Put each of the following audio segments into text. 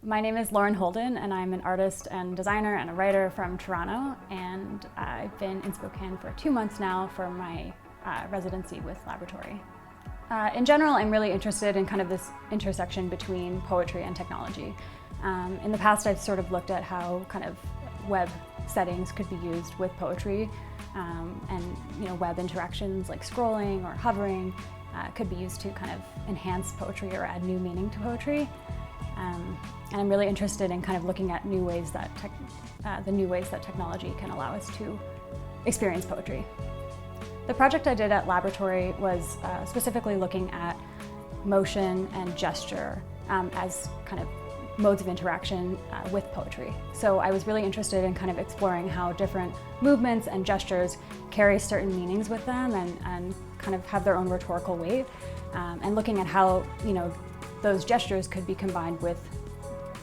My name is Lauren Holden, and I'm an artist and designer and a writer from Toronto, and I've been in Spokane for 2 months now for my residency with Laboratory. In general, I'm really interested in kind of this intersection between poetry and technology. In the past, I've sort of looked at how kind of web settings could be used with poetry, and web interactions like scrolling or hovering could be used to kind of enhance poetry or add new meaning to poetry. And I'm really interested in kind of looking at new ways that the new ways that technology can allow us to experience poetry. The project I did at Laboratory was specifically looking at motion and gesture as kind of modes of interaction with poetry. So I was really interested in kind of exploring how different movements and gestures carry certain meanings with them and kind of have their own rhetorical weight, and looking at how those gestures could be combined with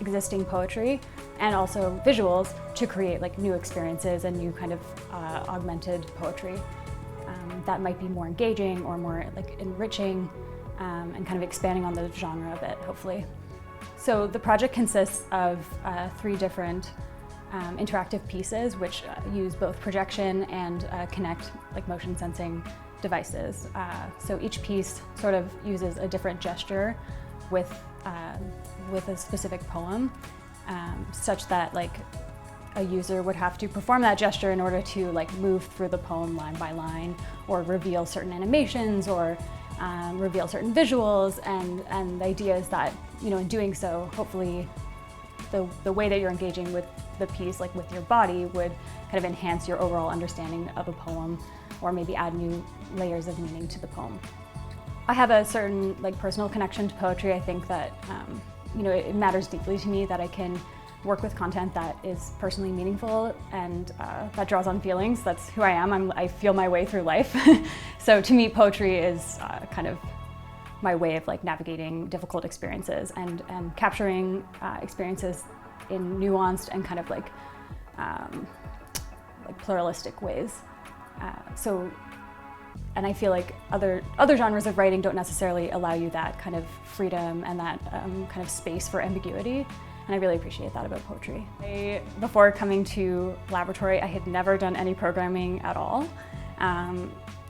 existing poetry and also visuals to create like new experiences and new kind of augmented poetry that might be more engaging or more like enriching, and kind of expanding on the genre a bit, hopefully. So the project consists of 3 different interactive pieces which use both projection and connect like motion sensing devices. So each piece sort of uses a different gesture with a specific poem, such that like a user would have to perform that gesture in order to like move through the poem line by line, or reveal certain animations, or reveal certain visuals. And the idea is that in doing so, hopefully the way that you're engaging with the piece, like with your body, would kind of enhance your overall understanding of a poem, or maybe add new layers of meaning to the poem. I have a certain like personal connection to poetry. I think that it matters deeply to me that I can work with content that is personally meaningful and that draws on feelings. That's who I am. I feel my way through life. So to me, poetry is kind of my way of like navigating difficult experiences and capturing experiences in nuanced and kind of like pluralistic ways. And I feel like other genres of writing don't necessarily allow you that kind of freedom and that kind of space for ambiguity, and I really appreciate that about poetry. Before coming to Laboratory, I had never done any programming at all.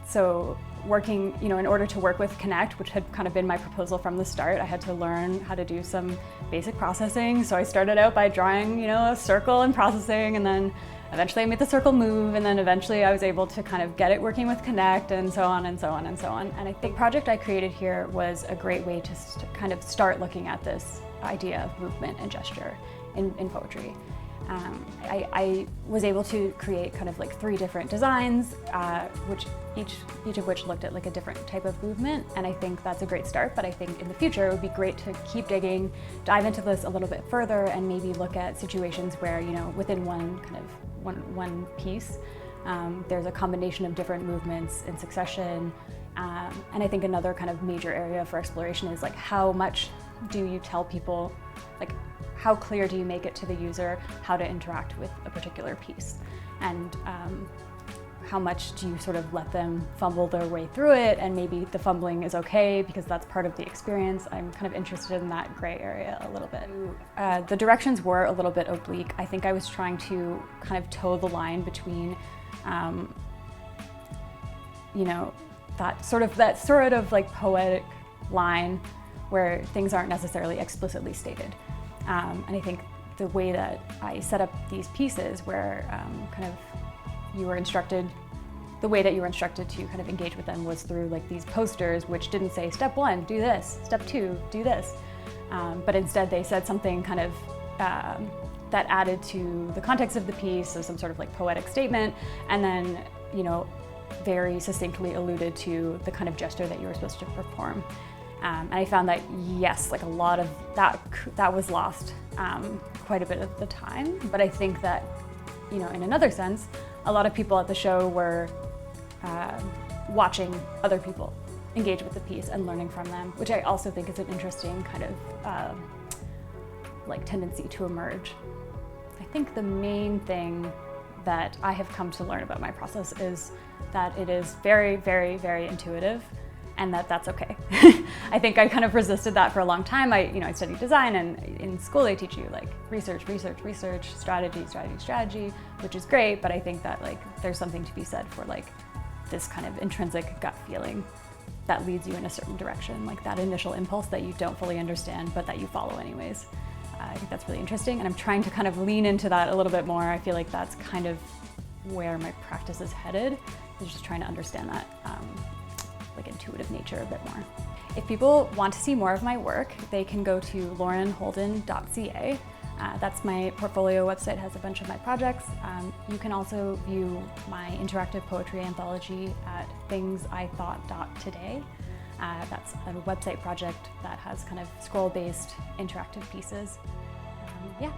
So working, in order to work with Connect, which had kind of been my proposal from the start, I had to learn how to do some basic processing. So I started out by drawing, a circle and processing, and then eventually I made the circle move, and then eventually I was able to kind of get it working with Connect, and so on and so on and so on. And I think the project I created here was a great way to kind of start looking at this idea of movement and gesture in poetry. I was able to create kind of like 3 different designs, which each of which looked at like a different type of movement, and I think that's a great start. But I think in the future it would be great to keep digging, dive into this a little bit further, and maybe look at situations where within one piece there's a combination of different movements in succession. And I think another kind of major area for exploration is like, how much do you tell people, like how clear do you make it to the user how to interact with a particular piece, and how much do you sort of let them fumble their way through it, and maybe the fumbling is okay because that's part of the experience. I'm kind of interested in that gray area a little bit. The directions were a little bit oblique. I think I was trying to kind of toe the line between that sort of like poetic line where things aren't necessarily explicitly stated. And I think the way that I set up these pieces, where the way that you were instructed to kind of engage with them was through like these posters, which didn't say step 1, do this, step 2, do this, but instead they said something kind of that added to the context of the piece, so some sort of like poetic statement, and then very succinctly alluded to the kind of gesture that you were supposed to perform. And I found that, yes, like a lot of that was lost quite a bit of the time. But I think that, in another sense, a lot of people at the show were watching other people engage with the piece and learning from them, which I also think is an interesting kind of like tendency to emerge. I think the main thing that I have come to learn about my process is that it is very, very, very intuitive. and that's okay. I think I kind of resisted that for a long time. I studied design, and in school they teach you like research, strategy, which is great, but I think that like there's something to be said for like this kind of intrinsic gut feeling that leads you in a certain direction, like that initial impulse that you don't fully understand, but that you follow anyways. I think that's really interesting, and I'm trying to kind of lean into that a little bit more. I feel like that's kind of where my practice is headed, is just trying to understand that like intuitive nature a bit more. If people want to see more of my work, they can go to laurenholden.ca. That's my portfolio website, has a bunch of my projects. You can also view my interactive poetry anthology at thingsithought.today. That's a website project that has kind of scroll-based interactive pieces. Yeah.